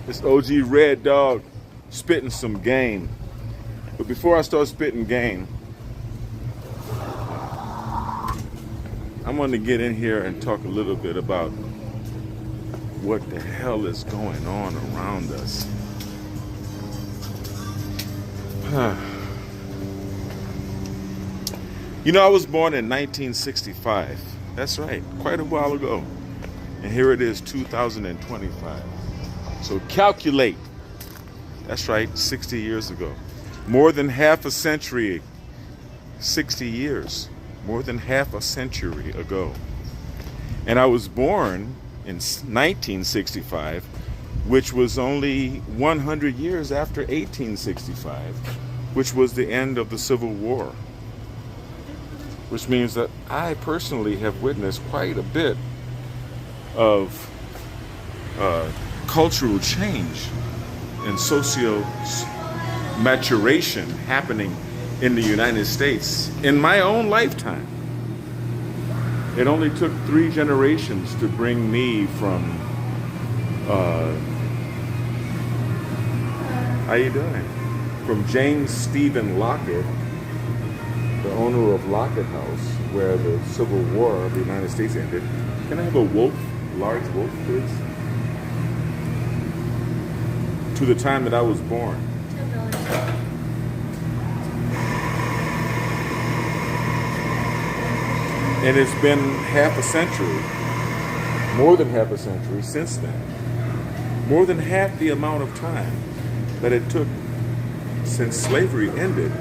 It's OG Red Dog spitting some game. But before I start spitting game, I want to get in here and talk a little bit about what the hell is going on around us. You know, I was born in 1965. That's right, quite a while ago. And here it is, 2025. So calculate. That's right, 60 years ago. More than half a century, 60 years. More than half a century ago. And I was born in 1965, which was only 100 years after 1865, which was the end of the Civil War. Which means that I personally have witnessed quite a bit of cultural change and socio maturation happening in the United States in my own lifetime. It only took 3 generations to bring me from how you doing? From James Stephen Lockett, the owner of Lockett House, where the Civil War of the United States ended. Can I have a wolf, large wolf, please? To the time that I was born. And it's been half a century, more than half a century since then. More than half the amount of time that it took since slavery ended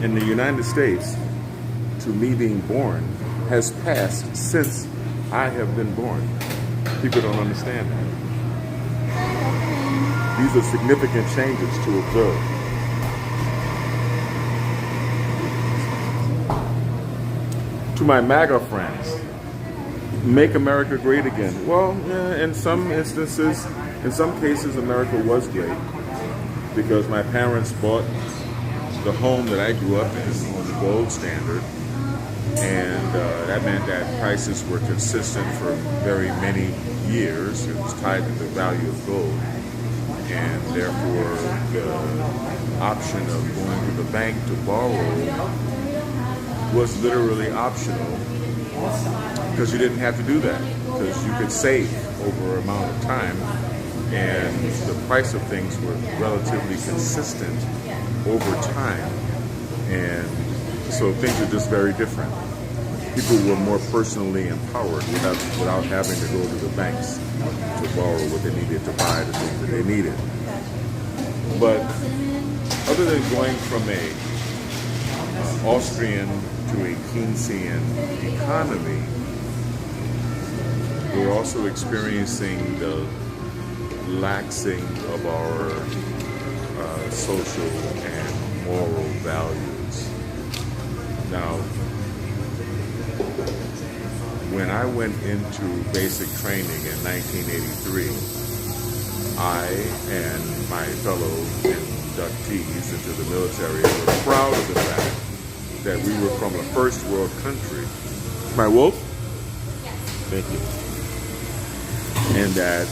in the United States to me being born has passed since I have been born. People don't understand that. These are significant changes to observe. To my MAGA friends, make America great again. Well, yeah, in some instances, in some cases, America was great because my parents bought the home that I grew up in on the gold standard, and that meant that prices were consistent for very many years. It was tied to the value of gold, and therefore the option of going to the bank to borrow was literally optional because you didn't have to do that, because you could save over an amount of time, and the price of things were relatively consistent over time, and so things are just very different. People were more personally empowered without having to go to the banks to borrow what they needed to buy the things that they needed. But other than going from a Austrian to a Keynesian economy, we're also experiencing the laxing of our social and moral values. Now, when I went into basic training in 1983, I and my fellow inductees into the military were proud of the fact that we were from a first world country. My wolf? Yes. Thank you. And that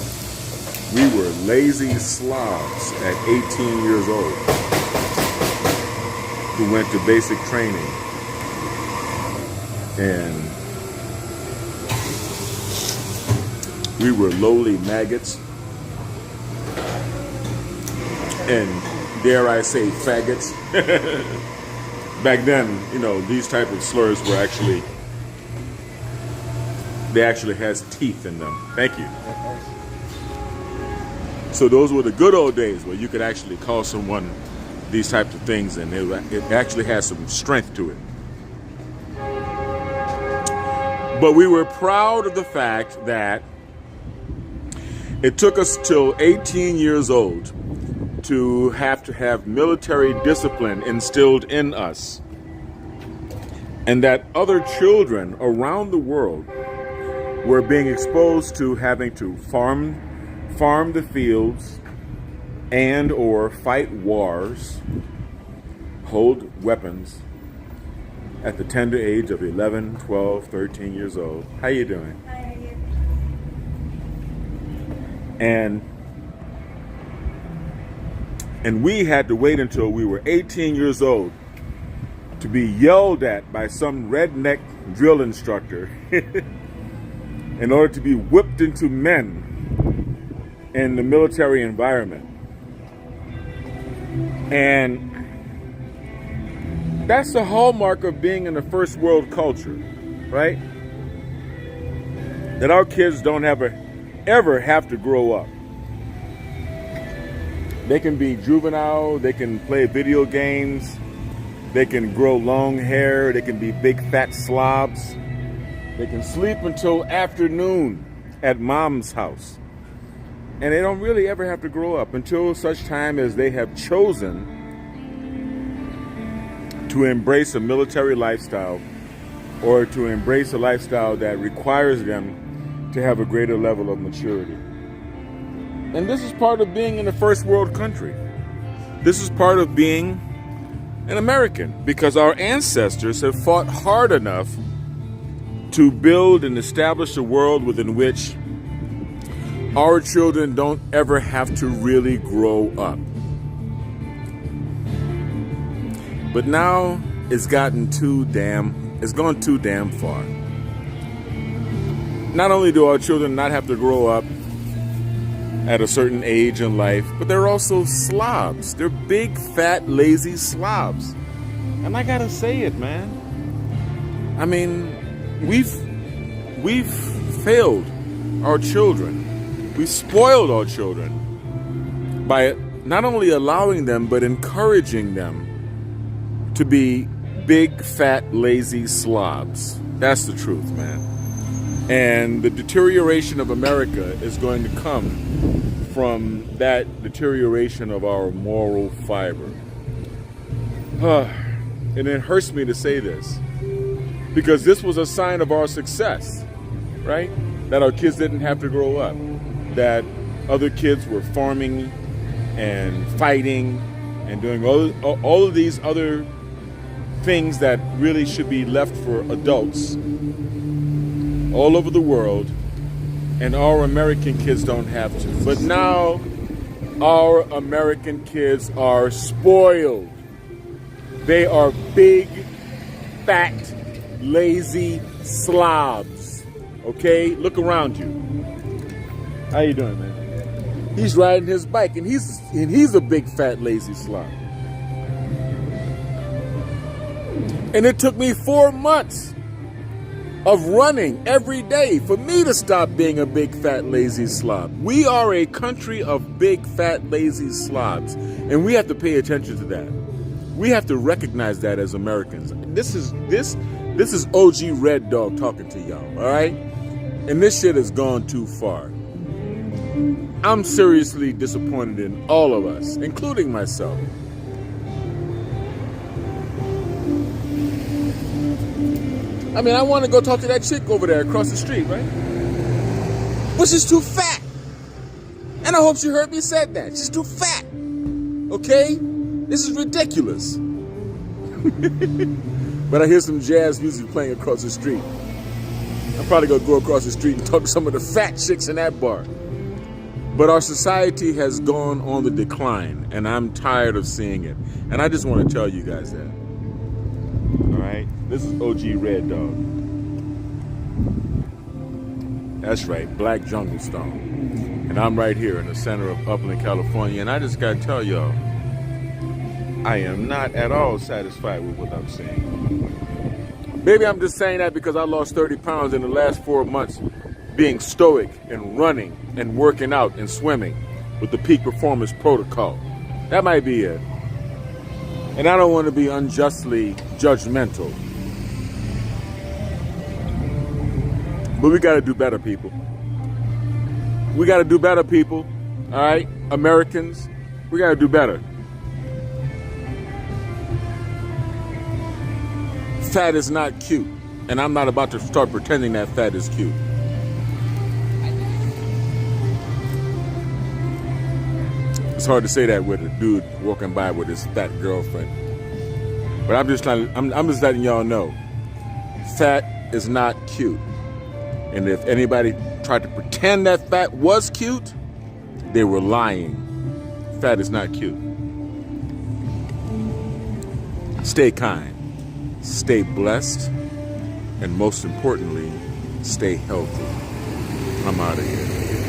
we were lazy slobs at 18 years old who went to basic training. And we were lowly maggots. And dare I say faggots. Back then, you know, these type of slurs were they actually has teeth in them. Thank you. So those were the good old days where you could actually call someone these types of things and it actually has some strength to it. But we were proud of the fact that it took us till 18 years old to have military discipline instilled in us, and that other children around the world were being exposed to having to farm the fields and or fight wars, hold weapons at the tender age of 11, 12, 13 years old. How you doing? Hi, how are you? And And we had to wait until we were 18 years old to be yelled at by some redneck drill instructor in order to be whipped into men in the military environment. And that's the hallmark of being in a first world culture, right? That our kids don't ever have to grow up. They can be juvenile, they can play video games, they can grow long hair, they can be big fat slobs, they can sleep until afternoon at mom's house. And they don't really ever have to grow up until such time as they have chosen to embrace a military lifestyle or to embrace a lifestyle that requires them to have a greater level of maturity. And this is part of being in a first world country. This is part of being an American, because our ancestors have fought hard enough to build and establish a world within which our children don't ever have to really grow up. But now it's gone too damn far. Not only do our children not have to grow up at a certain age in life, but they're also slobs. They're big, fat, lazy slobs. And I gotta say it, man. I mean, we've failed our children. We've spoiled our children by not only allowing them, but encouraging them to be big, fat, lazy slobs. That's the truth, man. And the deterioration of America is going to come from that deterioration of our moral fiber. And it hurts me to say this, because this was a sign of our success, right? That our kids didn't have to grow up, that other kids were farming and fighting and doing all of these other things that really should be left for adults all over the world, and our American kids don't have to. But now our American kids are spoiled. They are big, fat, lazy slobs. Okay? Look around you. How you doing, man? He's riding his bike, and he's a big, fat, lazy slob. And it took me 4 months of running every day for me to stop being a big, fat, lazy slob. We are a country of big, fat, lazy slobs, and we have to pay attention to that. We have to recognize that as Americans. This is OG Red Dog talking to y'all, all right? And this shit has gone too far. I'm seriously disappointed in all of us, including myself. I mean, I want to go talk to that chick over there across the street, right? But she's too fat. And I hope she heard me said that. She's too fat. Okay? This is ridiculous. But I hear some jazz music playing across the street. I'm probably going to go across the street and talk to some of the fat chicks in that bar. But our society has gone on the decline, and I'm tired of seeing it. And I just want to tell you guys that. Alright, this is OG Red Dog. That's right, Black Jungle Stone. And I'm right here in the center of Upland, California. And I just gotta tell y'all, I am not at all satisfied with what I'm seeing. Maybe I'm just saying that because I lost 30 pounds in the last 4 months being stoic and running and working out and swimming with the peak performance protocol. That might be it. And I don't want to be unjustly judgmental. But we got to do better, people. We got to do better, people. All right? Americans, we got to do better. Fat is not cute. And I'm not about to start pretending that fat is cute. It's hard to say that with a dude walking by with his fat girlfriend. But I'm just letting y'all know, fat is not cute. And if anybody tried to pretend that fat was cute, they were lying. Fat is not cute. Stay kind, stay blessed, and most importantly, stay healthy. I'm out of here.